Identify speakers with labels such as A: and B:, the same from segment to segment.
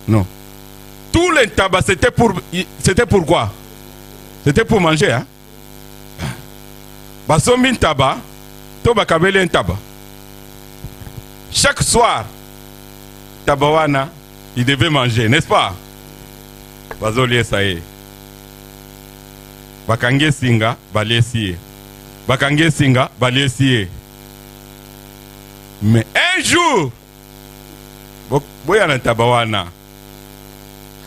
A: Non. Tous les tabacs, c'était pour quoi? C'était pour manger, hein? Basombi tabac, to bakabeli un tabac. Chaque soir, tabawana, il devait manger, n'est-ce pas? Bazolié ça y est. Bakange singa, balesiye. Bakange singa, balesiye. Mais un jour, boyana tabawana.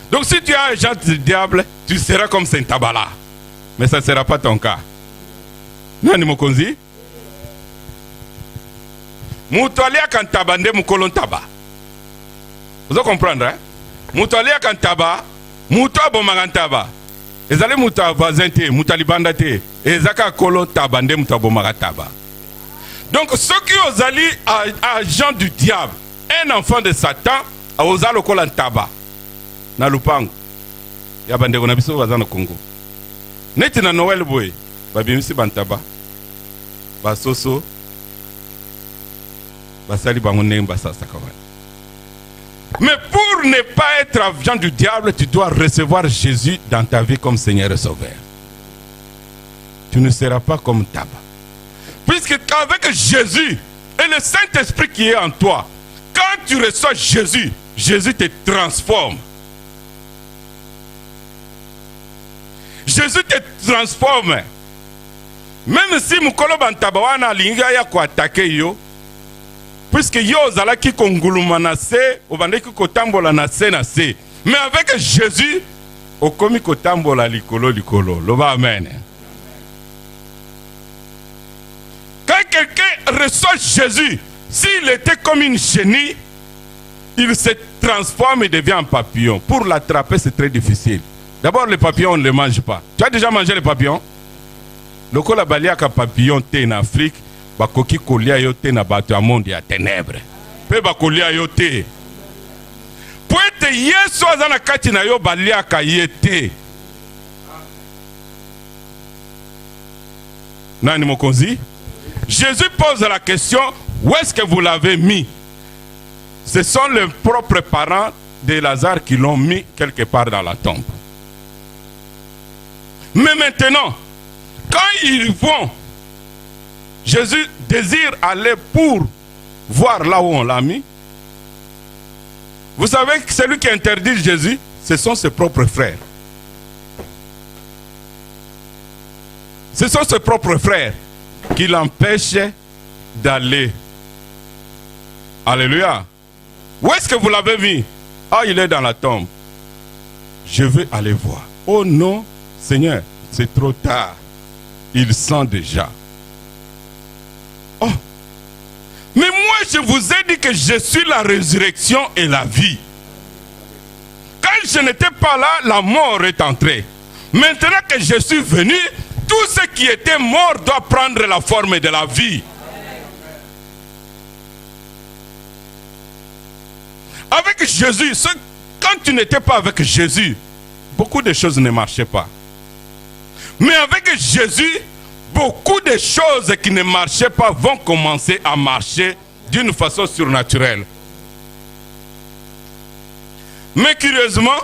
A: Donc si tu as un genre de diable, tu seras comme Saint Tabala. Mais ça ne sera pas ton cas. Nani mokonzi? Mutualia kantaba nde mukolon taba. Vous comprenez, hein? Mutualia kantaba, mutu abomanga taba. Ezali mutu voisin te, mutu libanda te. Ezaka kolon taba nde mutu abomanga taba. Donc ceux qui ozali agent du diable, un enfant de Satan, ozalo kolon taba. Na lupango. Ya bande kona biso bazana Congo. Neti na Noël boy, babimisi bantaba. Basoso. Basali bangoné basasa kawan. Mais pour ne pas être agent du diable, tu dois recevoir Jésus dans ta vie comme Seigneur et Sauveur. Tu ne seras pas comme Taba. Puisque avec Jésus et le Saint-Esprit qui est en toi, quand tu reçois Jésus, Jésus te transforme. Jésus te transforme. Même si Mukolo Bantabawana linga ya ko attaquer yo, puisque yo zalaki konguluma na se, obandeki kotambola na se. Mais avec Jésus, okomi kotambola likolo. Loba amen. Quand quelqu'un reçoit Jésus, s'il était comme une chenille, il se transforme et devient un papillon. Pour l'attraper, c'est très difficile. D'abord, les papillons, on ne les mange pas. Tu as déjà mangé les papillons? Le kola baliaka papillon te en Afrique, bakoki kolia yo te na bato ya monde ya ténèbres. Pe bakolia yo te. Po ete Yesu azana kati na yo baliaka ye te. Nani mokonzi? Jésus pose la question, où est-ce que vous l'avez mis? Ce sont les propres parents de Lazare qui l'ont mis quelque part dans la tombe. Mais maintenant, quand ils vont, Jésus désire aller pour voir là où on l'a mis. Vous savez que celui qui interdit Jésus, ce sont ses propres frères. Ce sont ses propres frères qui l'empêchent d'aller. Alléluia. Où est-ce que vous l'avez mis? Ah, il est dans la tombe. Je veux aller voir. Oh non, Seigneur, c'est trop tard. Il sent déjà. Oh. Mais moi, je vous ai dit que je suis la résurrection et la vie. Quand je n'étais pas là, la mort est entrée. Maintenant que je suis venu, tout ce qui était mort doit prendre la forme de la vie. Avec Jésus, quand tu n'étais pas avec Jésus, beaucoup de choses ne marchaient pas. Mais avec Jésus, beaucoup de choses qui ne marchaient pas vont commencer à marcher d'une façon surnaturelle. Mais curieusement,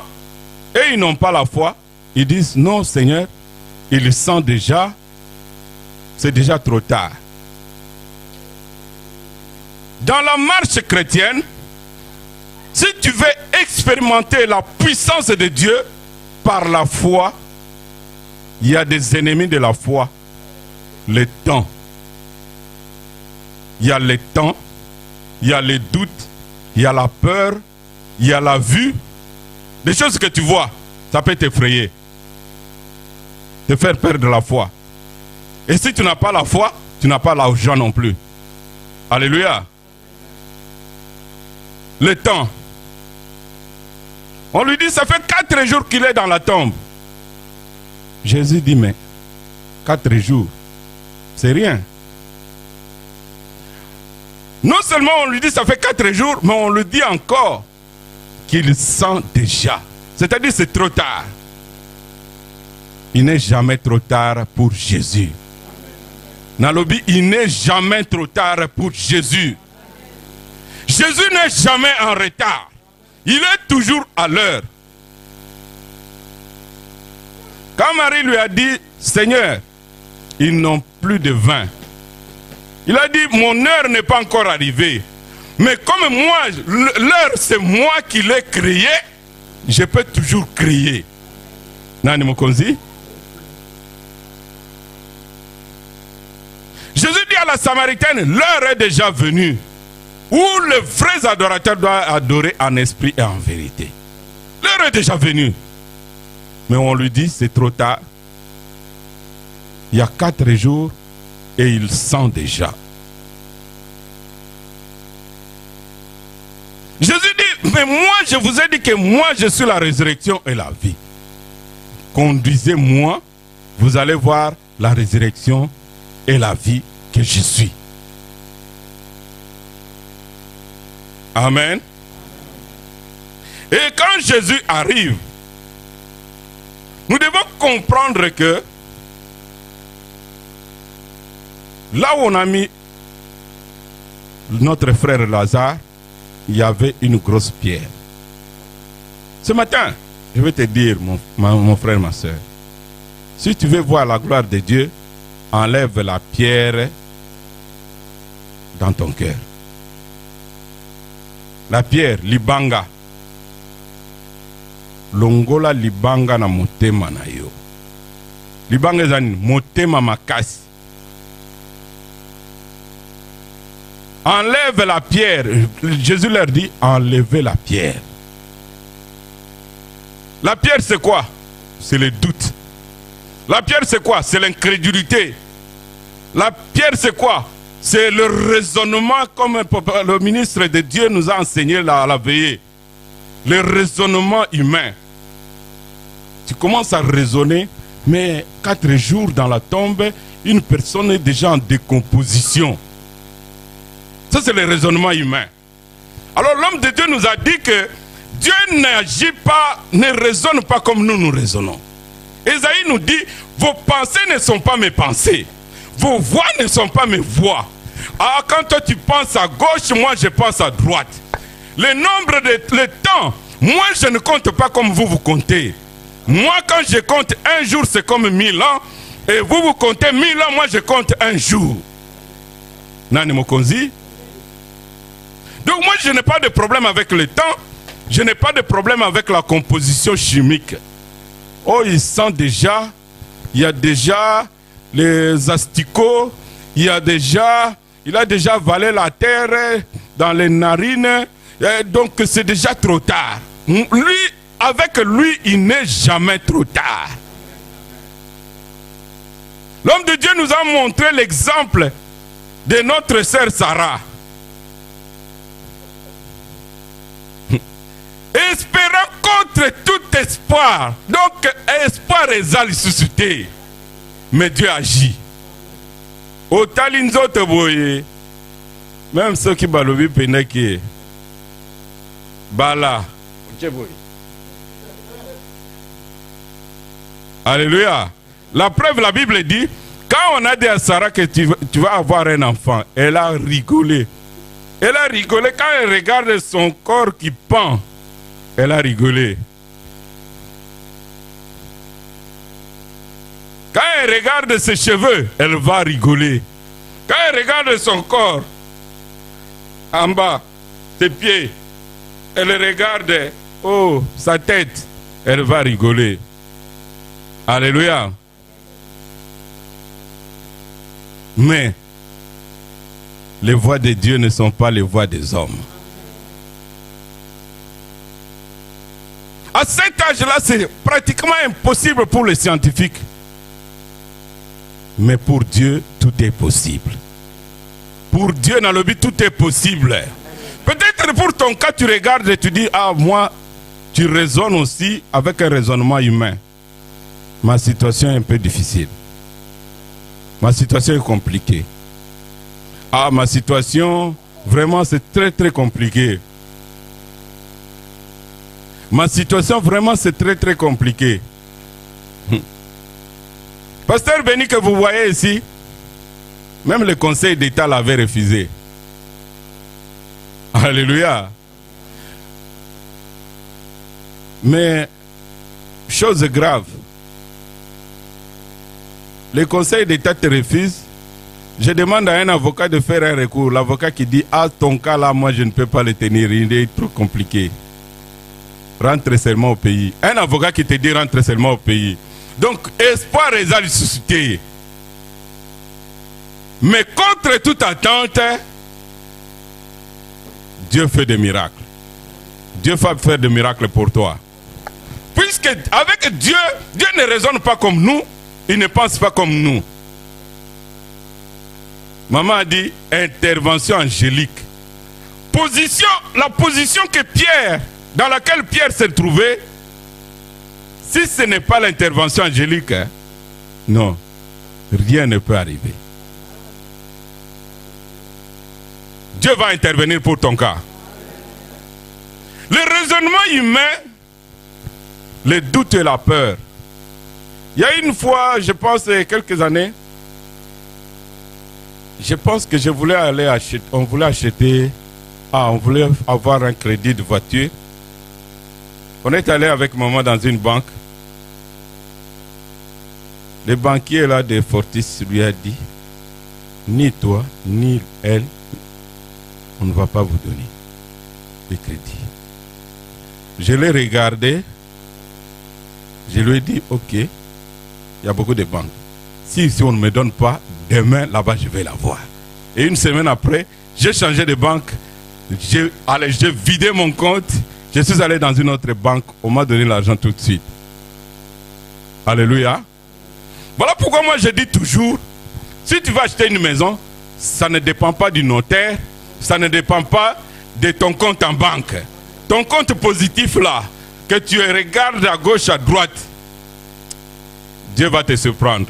A: et ils n'ont pas la foi, ils disent non Seigneur, ils sentent déjà, c'est déjà trop tard. Dans la marche chrétienne, si tu veux expérimenter la puissance de Dieu par la foi, il y a des ennemis de la foi. Le temps. Il y a le temps, il y a les doutes, il y a la peur, il y a la vue. Des choses que tu vois, ça peut t'effrayer. Te faire perdre la foi. Et si tu n'as pas la foi, tu n'as pas l'argent non plus. Alléluia. Le temps. On lui dit, ça fait 4 jours qu'il est dans la tombe. Jésus dit, mais 4 jours, c'est rien. Non seulement on lui dit, ça fait 4 jours, mais on lui dit encore qu'il sent déjà. C'est-à-dire, c'est trop tard. Il n'est jamais trop tard pour Jésus. Nalobi, il n'est jamais trop tard pour Jésus. Jésus n'est jamais en retard. Il est toujours à l'heure. Quand Marie lui a dit, Seigneur, ils n'ont plus de vin. Il a dit, mon heure n'est pas encore arrivée. Mais comme moi, l'heure c'est moi qui l'ai créée, je peux toujours crier. Nani Mokonzi? Jésus dit à la Samaritaine, l'heure est déjà venue où les vrais adorateurs doivent adorer en esprit et en vérité. L'heure est déjà venue. Mais on lui dit, c'est trop tard. Il y a 4 jours et il sent déjà. Jésus dit, mais moi je vous ai dit que moi je suis la résurrection et la vie. Conduisez-moi, vous allez voir la résurrection et la vie que je suis. Amen. Et quand Jésus arrive, nous devons comprendre que là où on a mis notre frère Lazare, il y avait une grosse pierre. Ce matin, je vais te dire, mon frère, ma soeur, si tu veux voir la gloire de Dieu, enlève la pierre dans ton cœur. La pierre, libanga. Longola libanga na motema na yo. Libanga zani, motema makasi. Enlève la pierre. Jésus leur dit, enlevez la pierre. La pierre c'est quoi? C'est le doute. La pierre c'est quoi? C'est l'incrédulité. La pierre c'est quoi? C'est le raisonnement comme le ministre de Dieu nous a enseigné à la veillée. Le raisonnement humain. Tu commences à raisonner, mais 4 jours dans la tombe, une personne est déjà en décomposition. Ça c'est le raisonnement humain. Alors l'homme de Dieu nous a dit que Dieu n'agit pas, ne raisonne pas comme nous raisonnons. Ésaïe nous dit, vos pensées ne sont pas mes pensées. Vos voix ne sont pas mes voix. Ah, quand toi tu penses à gauche, moi je pense à droite. Le nombre de le temps, moi je ne compte pas comme vous comptez. Moi quand je compte un jour, c'est comme 1000 ans. Et vous comptez 1000 ans, moi je compte un jour. Nani Mokonzi? Donc moi je n'ai pas de problème avec le temps. Je n'ai pas de problème avec la composition chimique. Oh, il sent déjà, il y a déjà les asticots, il a déjà avalé la terre dans les narines, et donc c'est déjà trop tard. Avec lui, il n'est jamais trop tard. L'homme de Dieu nous a montré l'exemple de notre sœur Sarah. Espérant contre tout espoir. Donc, espoir est suscité. Mais Dieu agit. Au talinzo te boye. Même ceux qui balobi peneki. Bala. Alléluia. La preuve, la Bible dit, quand on a dit à Sarah que tu vas avoir un enfant, elle a rigolé. Elle a rigolé quand elle regarde son corps qui pend. Elle a rigolé. Quand elle regarde ses cheveux, elle va rigoler. Quand elle regarde son corps, en bas, ses pieds, elle regarde, oh, sa tête, elle va rigoler. Alléluia. Mais, les voix de Dieu ne sont pas les voix des hommes. À cet âge-là, c'est pratiquement impossible pour les scientifiques. Mais pour Dieu, tout est possible. Pour Dieu, dans le but, tout est possible. Peut-être pour ton cas, tu regardes et tu dis, ah, moi, tu raisonnes aussi avec un raisonnement humain. Ma situation est un peu difficile. Ma situation est compliquée. Ah, ma situation, vraiment, c'est très, très compliqué. Ma situation, vraiment, c'est très, très compliqué. Pasteur Béni, que vous voyez ici, même le Conseil d'État l'avait refusé. Alléluia. Mais, chose grave, le Conseil d'État te refuse. Je demande à un avocat de faire un recours. L'avocat qui dit, ah, ton cas là, moi je ne peux pas le tenir, il est trop compliqué. Rentre seulement au pays. Un avocat qui te dit, rentre seulement au pays. Donc, espoir est à le susciter. Mais contre toute attente, Dieu fait des miracles. Dieu va faire des miracles pour toi. Puisque avec Dieu, Dieu ne raisonne pas comme nous, il ne pense pas comme nous. Maman a dit intervention angélique. La position que Pierre, dans laquelle Pierre s'est trouvé, si ce n'est pas l'intervention angélique, hein, non, rien ne peut arriver. Dieu va intervenir pour ton cas. Le raisonnement humain, le doute et la peur. Il y a une fois, je pense, quelques années, je pense que je voulais aller acheter, on voulait avoir un crédit de voiture. On est allé avec maman dans une banque. Le banquier là de Fortis lui a dit, ni toi, ni elle, on ne va pas vous donner de crédit. Je l'ai regardé, je lui ai dit, ok, il y a beaucoup de banques. Si on ne me donne pas, demain là-bas je vais la voir. Et une semaine après, j'ai changé de banque, j'ai vidé mon compte, je suis allé dans une autre banque, on m'a donné l'argent tout de suite. Alléluia. Voilà pourquoi moi je dis toujours, si tu vas acheter une maison, ça ne dépend pas du notaire, ça ne dépend pas de ton compte en banque. Ton compte positif là, que tu regardes à gauche, à droite, Dieu va te surprendre.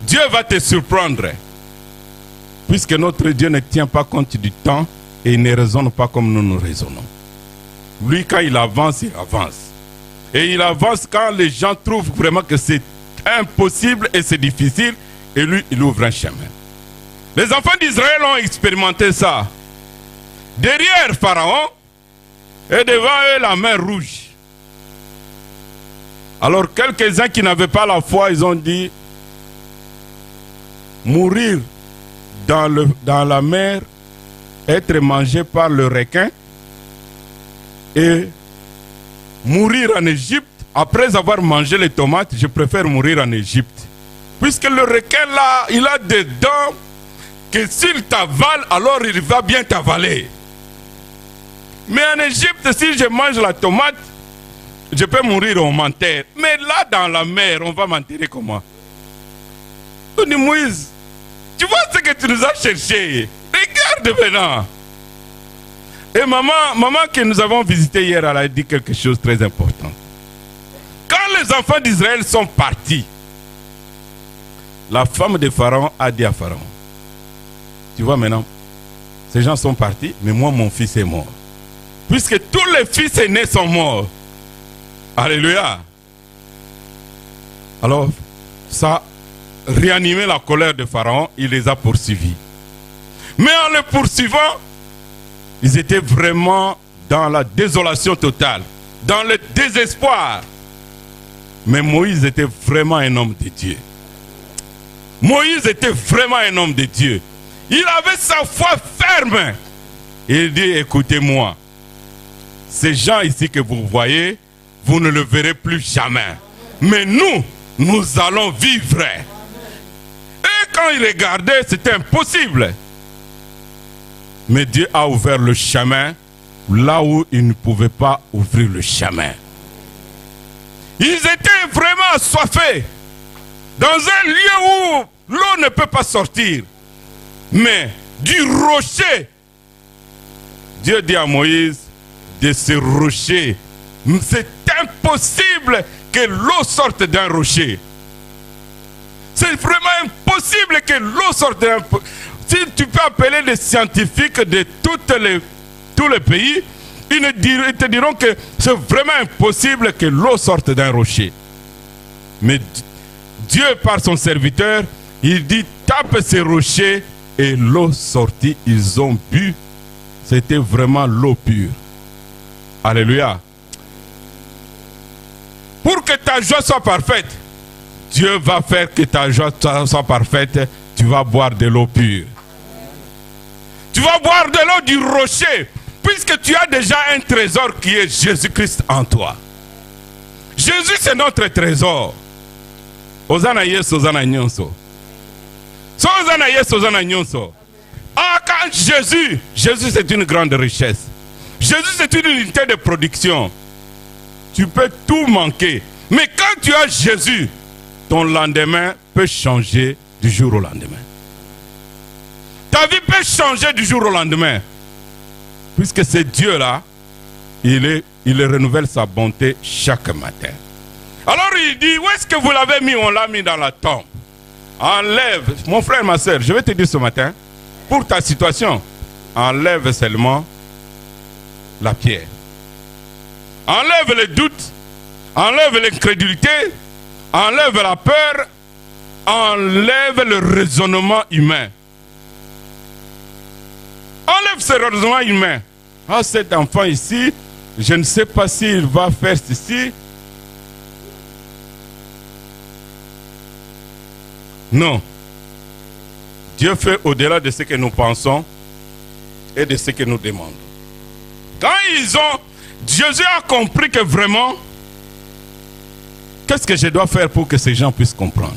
A: Dieu va te surprendre. Puisque notre Dieu ne tient pas compte du temps et il ne raisonne pas comme nous raisonnons. Lui, quand il avance, il avance. Et il avance quand les gens trouvent vraiment que c'est impossible et c'est difficile. Et lui, il ouvre un chemin. Les enfants d'Israël ont expérimenté ça. Derrière Pharaon et devant eux la mer rouge. Alors quelques-uns qui n'avaient pas la foi, ils ont dit, mourir dans la mer, être mangé par le requin et mourir en Égypte. Après avoir mangé les tomates, je préfère mourir en Égypte. Puisque le requin là, il a des dents que s'il t'avale, alors il va bien t'avaler. Mais en Égypte, si je mange la tomate, je peux mourir, on m'enterre. Mais là, dans la mer, on va m'enterrer comment? On dit, Moïse, tu vois ce que tu nous as cherché? Regarde maintenant. Et maman que nous avons visité hier, elle a dit quelque chose de très important. Quand les enfants d'Israël sont partis, la femme de Pharaon a dit à Pharaon, tu vois maintenant, ces gens sont partis, mais moi mon fils est mort. Puisque tous les fils aînés sont morts. Alléluia. Alors, ça a réanimé la colère de Pharaon, il les a poursuivis. Mais en les poursuivant, ils étaient vraiment dans la désolation totale, dans le désespoir. Mais Moïse était vraiment un homme de Dieu. Moïse était vraiment un homme de Dieu. Il avait sa foi ferme. Il dit, écoutez-moi, ces gens ici que vous voyez, vous ne le verrez plus jamais. Mais nous allons vivre. Et quand il regardait, c'était impossible. Mais Dieu a ouvert le chemin là où il ne pouvait pas ouvrir le chemin. Ils étaient vraiment assoiffés dans un lieu où l'eau ne peut pas sortir. Mais du rocher, Dieu dit à Moïse de ce rocher. C'est impossible que l'eau sorte d'un rocher. C'est vraiment impossible que l'eau sorte d'un rocher. Si tu peux appeler les scientifiques de tous les pays, ils te diront que c'est vraiment impossible que l'eau sorte d'un rocher. Mais Dieu, par son serviteur, il dit, tape ces rochers Et l'eau sortie, ils ont bu. C'était vraiment l'eau pure. Alléluia. Pour que ta joie soit parfaite, Dieu va faire que ta joie soit parfaite. Tu vas boire de l'eau pure. Tu vas boire de l'eau du rocher, puisque tu as déjà un trésor qui est Jésus-Christ en toi. Jésus, c'est notre trésor. Ozana Yesu, Ozana Nyonso. So Ozana Yesu, Ozana Nyonso. Ah, quand Jésus c'est une grande richesse. Jésus, c'est une unité de production. Tu peux tout manquer. Mais quand tu as Jésus, ton lendemain peut changer du jour au lendemain. Ta vie peut changer du jour au lendemain. Puisque ce Dieu-là, il renouvelle sa bonté chaque matin. Alors il dit, où est-ce que vous l'avez mis? On l'a mis dans la tombe. Enlève, mon frère, ma soeur, je vais te dire ce matin, pour ta situation, enlève seulement la pierre. Enlève les doutes, enlève l'incrédulité, enlève la peur, enlève le raisonnement humain. Enlève ce raisonnement humain. Ah, cet enfant ici, je ne sais pas s'il va faire ceci. Non. Dieu fait au-delà de ce que nous pensons et de ce que nous demandons. Quand Jésus a compris que vraiment, qu'est-ce que je dois faire pour que ces gens puissent comprendre?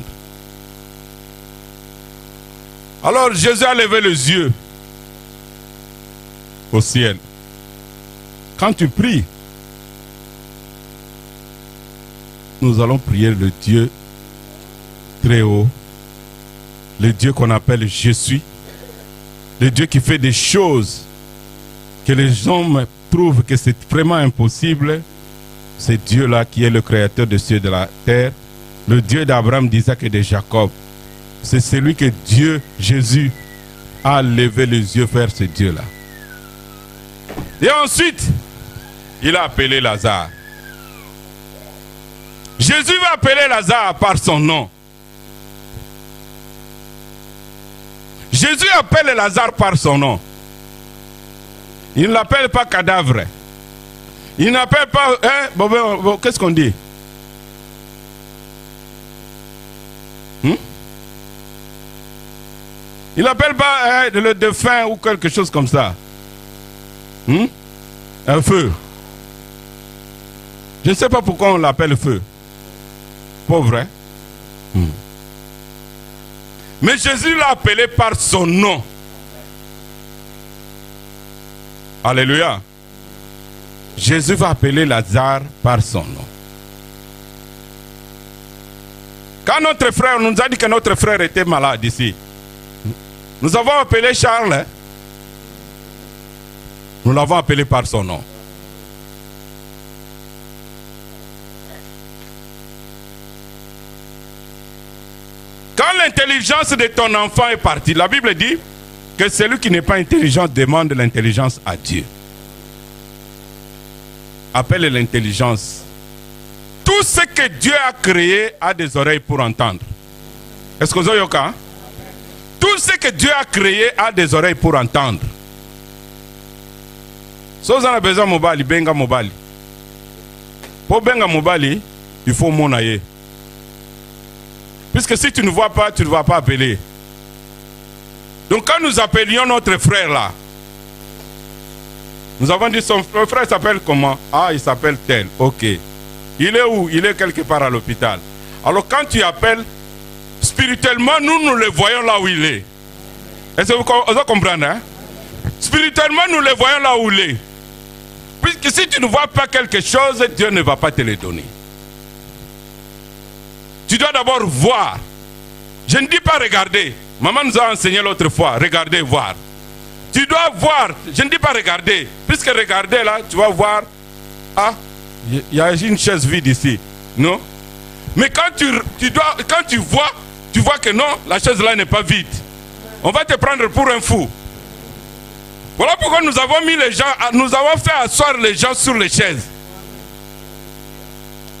A: Alors Jésus a levé les yeux au ciel. Quand tu pries, nous allons prier le Dieu très haut, le Dieu qu'on appelle Je suis, le Dieu qui fait des choses que les hommes trouvent que c'est vraiment impossible. C'est Dieu-là qui est le créateur des cieux et de la terre, le Dieu d'Abraham, d'Isaac et de Jacob. C'est celui que Dieu, Jésus, a levé les yeux vers ce Dieu-là. Et ensuite, il a appelé Lazare. Jésus va appeler Lazare par son nom. Jésus appelle Lazare par son nom. Il ne l'appelle pas cadavre. Il n'appelle pas... Hein, qu'est-ce qu'on dit? Il n'appelle pas le défunt ou quelque chose comme ça. Un feu. Je ne sais pas pourquoi on l'appelle feu. Pauvre, hein? Mais Jésus l'a appelé par son nom. Alléluia. Jésus va appeler Lazare par son nom. Quand notre frère nous a dit que notre frère était malade ici, nous avons appelé Charles. Hein? Nous l'avons appelé par son nom. Quand l'intelligence de ton enfant est partie, la Bible dit que celui qui n'est pas intelligent demande l'intelligence à Dieu. Appelle l'intelligence. Tout ce que Dieu a créé a des oreilles pour entendre. Est-ce que vous avez yoka? Tout ce que Dieu a créé a des oreilles pour entendre. Si vous avez besoin de mobali, benga mobali. Pour benga mobali, il faut monaye. Puisque si tu ne vois pas, tu ne vas pas appeler. Donc quand nous appelions notre frère là, nous avons dit son frère s'appelle comment? Ah, il s'appelle tel. Ok. Il est où? Il est quelque part à l'hôpital. Alors quand tu appelles, spirituellement, nous le voyons là où il est. Est-ce que vous comprenez? Hein? Spirituellement, nous le voyons là où il est. Puisque si tu ne vois pas quelque chose, Dieu ne va pas te le donner. Tu dois d'abord voir. Je ne dis pas regarder. Maman nous a enseigné l'autre fois, regarder, voir. Tu dois voir. Je ne dis pas regarder. Puisque regarder là, tu vas voir. Ah, il y a une chaise vide ici. Non? Mais quand tu vois que non, la chaise là n'est pas vide. On va te prendre pour un fou. Voilà pourquoi nous avons mis les gens, nous avons fait asseoir les gens sur les chaises.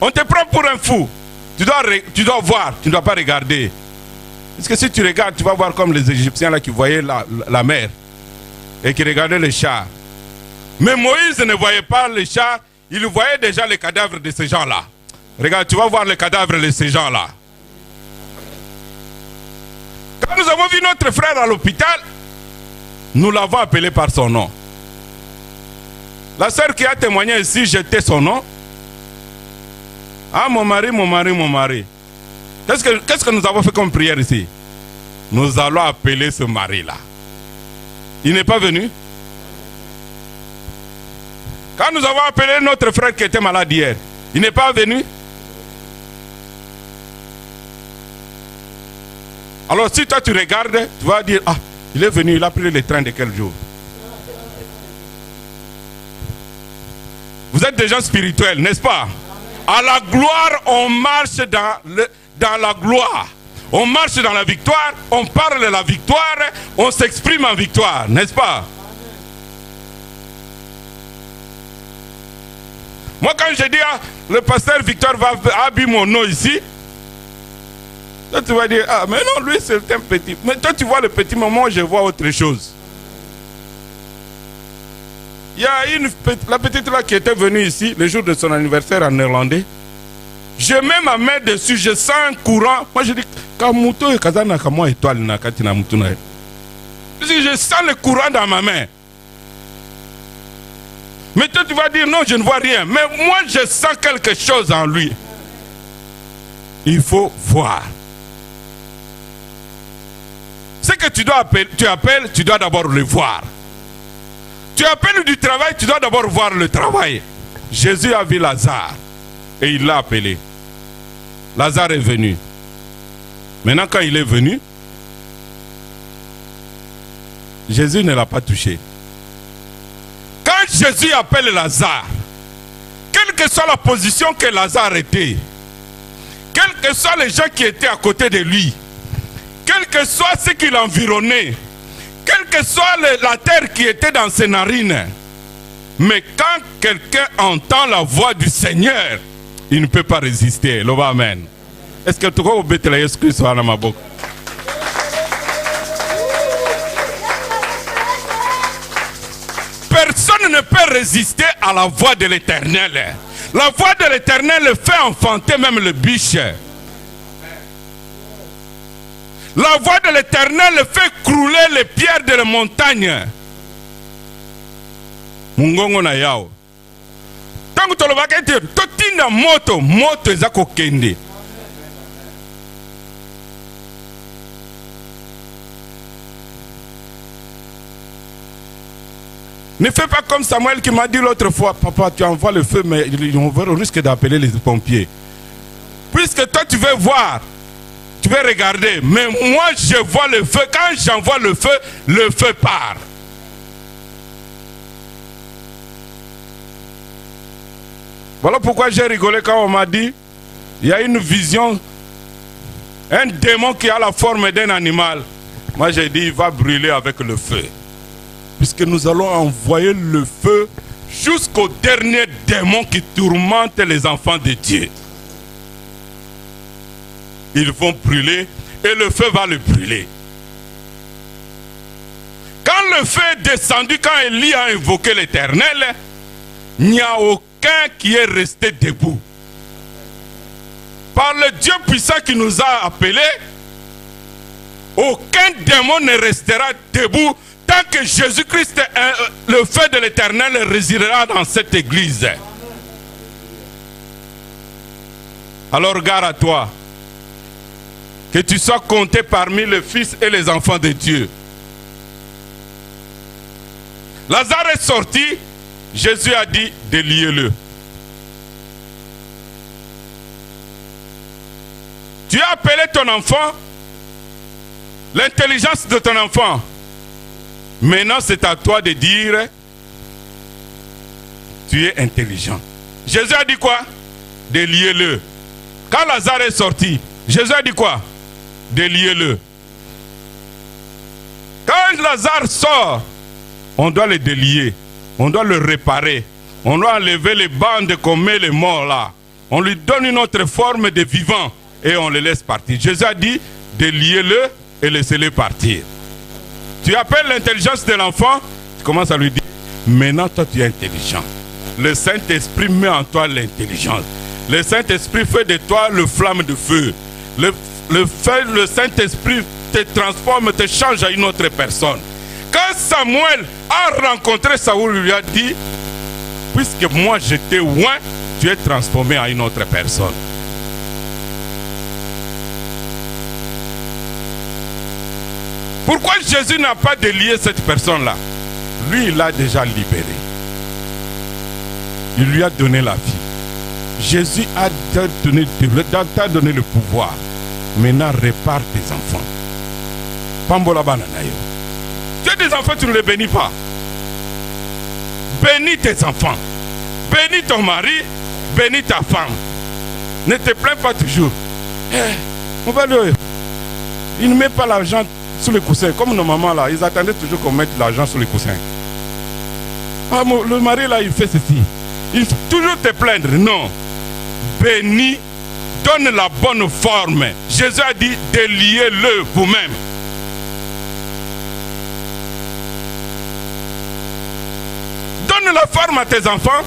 A: On te prend pour un fou. Tu dois voir, tu ne dois pas regarder. Parce que si tu regardes, tu vas voir comme les Égyptiens là qui voyaient la mer et qui regardaient les chars. Mais Moïse ne voyait pas les chars, il voyait déjà les cadavres de ces gens-là. Regarde, tu vas voir les cadavres de ces gens-là. Quand nous avons vu notre frère à l'hôpital, nous l'avons appelé par son nom. La sœur qui a témoigné ici, j'étais son nom. Ah, mon mari, mon mari, mon mari. Qu'est-ce que nous avons fait comme prière ici? Nous allons appeler ce mari-là. Il n'est pas venu. Quand nous avons appelé notre frère qui était malade hier, il n'est pas venu. Alors si toi tu regardes, tu vas dire, ah, il est venu, il a pris le train de quel jour? Vous êtes des gens spirituels, n'est-ce pas? À la gloire, on marche dans la gloire. On marche dans la victoire, on parle de la victoire, on s'exprime en victoire, n'est-ce pas? Moi quand je dis, ah, le pasteur Victor va habiller mon nom ici, toi tu vas dire, ah mais non, lui c'est un petit. Mais toi tu vois le petit, moment, je vois autre chose. Il y a la petite là qui était venue ici le jour de son anniversaire en néerlandais. Je mets ma main dessus, je sens un courant. Moi je dis, Kamuto et Kazana Kamo étoile na katina mutuna. Je sens le courant dans ma main. Mais toi tu vas dire, non, je ne vois rien. Mais moi je sens quelque chose en lui. Il faut voir. Ce que tu appelles, tu dois d'abord le voir. Tu appelles du travail, tu dois d'abord voir le travail. Jésus a vu Lazare et il l'a appelé. Lazare est venu. Maintenant, quand il est venu, Jésus ne l'a pas touché. Quand Jésus appelle Lazare, quelle que soit la position que Lazare était, quels que soient les gens qui étaient à côté de lui, quel que soit ce qui l'environnait, quelle que soit la terre qui était dans ses narines, mais quand quelqu'un entend la voix du Seigneur, il ne peut pas résister. Lova amen. Est-ce que tu crois au Bethléem Christ à ma bouche? Personne ne peut résister à la voix de l'Éternel. La voix de l'Éternel fait enfanter même le biche. La voix de l'Éternel fait crouler les pierres de la montagne. Mungongo na yao. Tangu tolobaka ete totinda moto ezako kende. Ne fais pas comme Samuel qui m'a dit l'autre fois, papa, tu envoies le feu, mais on risque d'appeler les pompiers. Puisque toi tu veux voir, tu veux regarder, mais moi je vois le feu. Quand j'envoie le feu part. Voilà pourquoi j'ai rigolé quand on m'a dit, il y a une vision, un démon qui a la forme d'un animal. Moi j'ai dit, il va brûler avec le feu. Puisque nous allons envoyer le feu jusqu'au dernier démon qui tourmente les enfants de Dieu. Ils vont brûler et le feu va le brûler. Quand le feu est descendu, quand Élie a invoqué l'Éternel, il n'y a aucun qui est resté debout. Par le Dieu puissant qui nous a appelés, aucun démon ne restera debout tant que Jésus-Christ, le feu de l'Éternel, résidera dans cette église. Alors gare à toi. Que tu sois compté parmi les fils et les enfants de Dieu. Lazare est sorti, Jésus a dit, déliez-le. Tu as appelé ton enfant, l'intelligence de ton enfant. Maintenant, c'est à toi de dire, tu es intelligent. Jésus a dit quoi? Déliez-le. Quand Lazare est sorti, Jésus a dit quoi? Déliez-le. Quand Lazare sort, on doit le délier, on doit le réparer, on doit enlever les bandes qu'on met les morts là. On lui donne une autre forme de vivant et on le laisse partir. Jésus a dit, déliez-le et laissez-le partir. Tu appelles l'intelligence de l'enfant, tu commences à lui dire, maintenant toi tu es intelligent. Le Saint-Esprit met en toi l'intelligence. Le Saint-Esprit fait de toi le flamme de feu. Le Saint-Esprit te transforme, te change à une autre personne. Quand Samuel a rencontré Saoul, il lui a dit, puisque moi je t'ai oint, tu es transformé en une autre personne. Pourquoi Jésus n'a pas délié cette personne-là? Lui, il l'a déjà libéré. Il lui a donné la vie. Jésus t'a donné le pouvoir. Maintenant, répare tes enfants. Pambola bananayo. Tu as des enfants, tu ne les bénis pas. Bénis tes enfants. Bénis ton mari. Bénis ta femme. Ne te plains pas toujours. Il ne met pas l'argent sous les coussins. Comme nos mamans là, ils attendaient toujours qu'on mette l'argent sous les coussins. Ah, le mari là, il fait ceci. Il faut toujours te plaindre. Non. Bénis, donne la bonne forme. Jésus a dit, déliez-le vous-même. Donne la forme à tes enfants.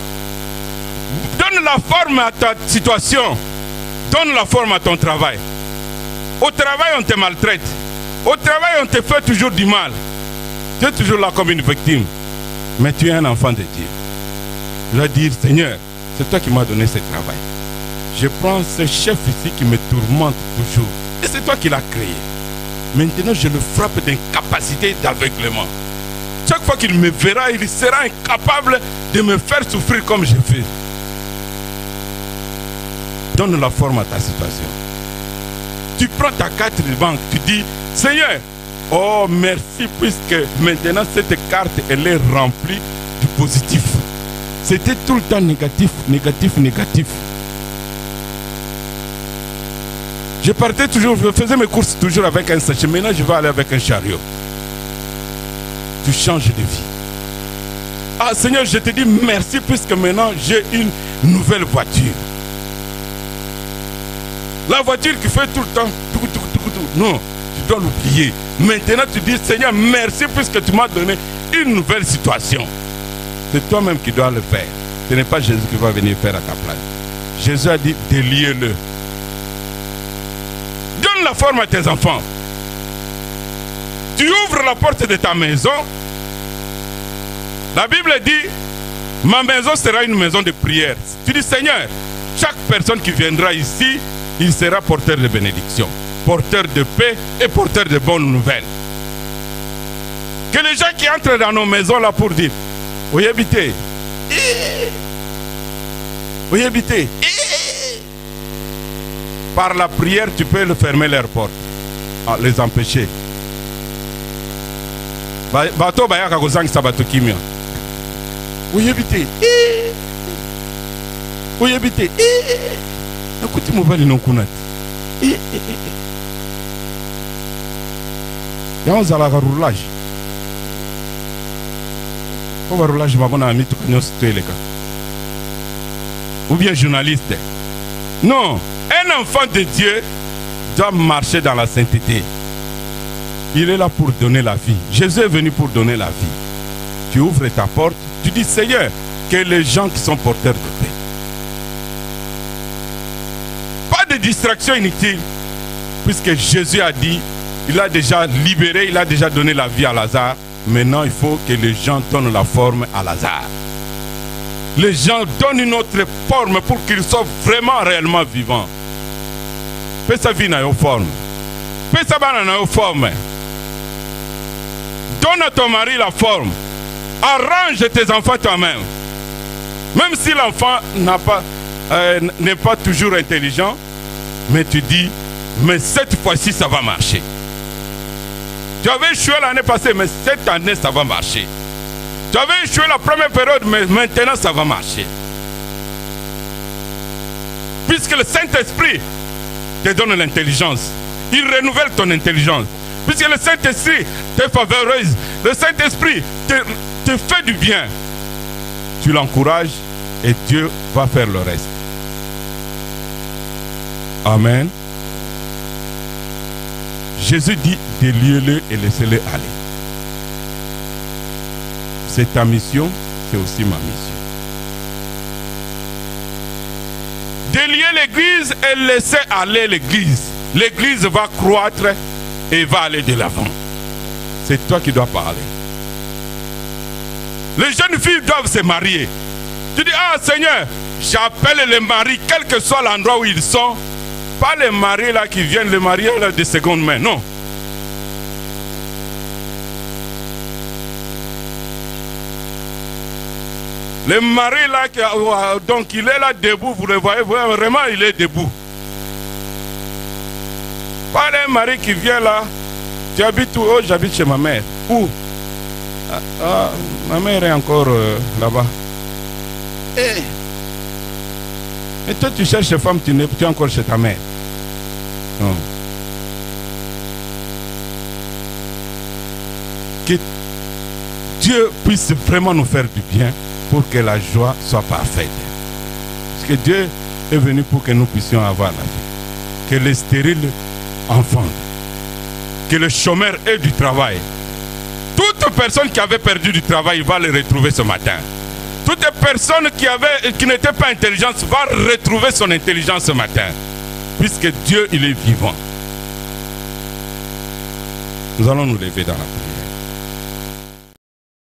A: Donne la forme à ta situation. Donne la forme à ton travail. Au travail, on te maltraite. Au travail, on te fait toujours du mal. Tu es toujours là comme une victime. Mais tu es un enfant de Dieu. Je dois dire, Seigneur, c'est toi qui m'as donné ce travail. Je prends ce chef ici qui me tourmente toujours. Et c'est toi qui l'as créé. Maintenant, je le frappe d'incapacité, d'aveuglement. Chaque fois qu'il me verra, il sera incapable de me faire souffrir comme je fais. Donne la forme à ta situation. Tu prends ta carte de banque, tu dis, Seigneur, oh merci, puisque maintenant cette carte, elle est remplie du positif. C'était tout le temps négatif, négatif, négatif. Je partais toujours, je faisais mes courses toujours avec un sachet. Maintenant, je vais aller avec un chariot. Tu changes de vie. Ah Seigneur, je te dis merci puisque maintenant j'ai une nouvelle voiture. La voiture qui fait tout le temps, non, tu dois l'oublier. Maintenant, tu dis Seigneur, merci puisque tu m'as donné une nouvelle situation. C'est toi-même qui dois le faire. Ce n'est pas Jésus qui va venir faire à ta place. Jésus a dit, déliez-le. Donne la forme à tes enfants. Tu ouvres la porte de ta maison. La Bible dit, ma maison sera une maison de prière. Tu dis, Seigneur, chaque personne qui viendra ici, il sera porteur de bénédiction, porteur de paix et porteur de bonnes nouvelles. Que les gens qui entrent dans nos maisons là pour dire, où y habiter? Où y habiter? Par la prière, tu peux fermer leurs portes, les empêcher. Bato bayaka kozang sabato kimia. Où y habiter? Où y habiter? Écoute, mobile non kunati. Il y a un roulage. Ou bien journaliste. Non, un enfant de Dieu doit marcher dans la sainteté. Il est là pour donner la vie. Jésus est venu pour donner la vie. Tu ouvres ta porte, tu dis Seigneur, que les gens qui sont porteurs de paix. Pas de distraction inutile, puisque Jésus a dit, il a déjà libéré, il a déjà donné la vie à Lazare. Maintenant, il faut que les gens donnent la forme à Lazare. Les gens donnent une autre forme pour qu'ils soient vraiment, réellement vivants. Fais sa vie dans une forme. Fais sa vie dans une forme. Donne à ton mari la forme. Arrange tes enfants toi-même. Même si l'enfant n'est pas toujours intelligent, mais tu dis, mais cette fois-ci, ça va marcher. Tu avais échoué l'année passée, mais cette année, ça va marcher. Tu avais échoué la première période, mais maintenant, ça va marcher. Puisque le Saint-Esprit te donne l'intelligence. Il renouvelle ton intelligence. Puisque le Saint-Esprit te favorise. Le Saint-Esprit te fait du bien. Tu l'encourages et Dieu va faire le reste. Amen. Jésus dit, déliez-le et laissez-le aller. C'est ta mission, c'est aussi ma mission. Délier l'église et laisser aller l'église. L'église va croître et va aller de l'avant. C'est toi qui dois parler. Les jeunes filles doivent se marier. Tu dis, ah Seigneur, j'appelle les maris, quel que soit l'endroit où ils sont. Pas les maris là qui viennent, les maris là de seconde main, non. Le mari là, donc il est là debout, vous le voyez, vraiment il est debout. Pas les maris qui viennent là. Tu habites où? Oh, j'habite chez ma mère. Où? Ma mère est encore là-bas. Et toi tu cherches une femme, tu es encore chez ta mère. Non. Que Dieu puisse vraiment nous faire du bien pour que la joie soit parfaite. Parce que Dieu est venu pour que nous puissions avoir la vie. Que les stériles enfants, que le chômeur ait du travail. Toute personne qui avait perdu du travail va le retrouver ce matin. Toute personne qui n'était pas intelligente va retrouver son intelligence ce matin. Puisque Dieu, il est vivant. Nous allons nous lever dans la prière.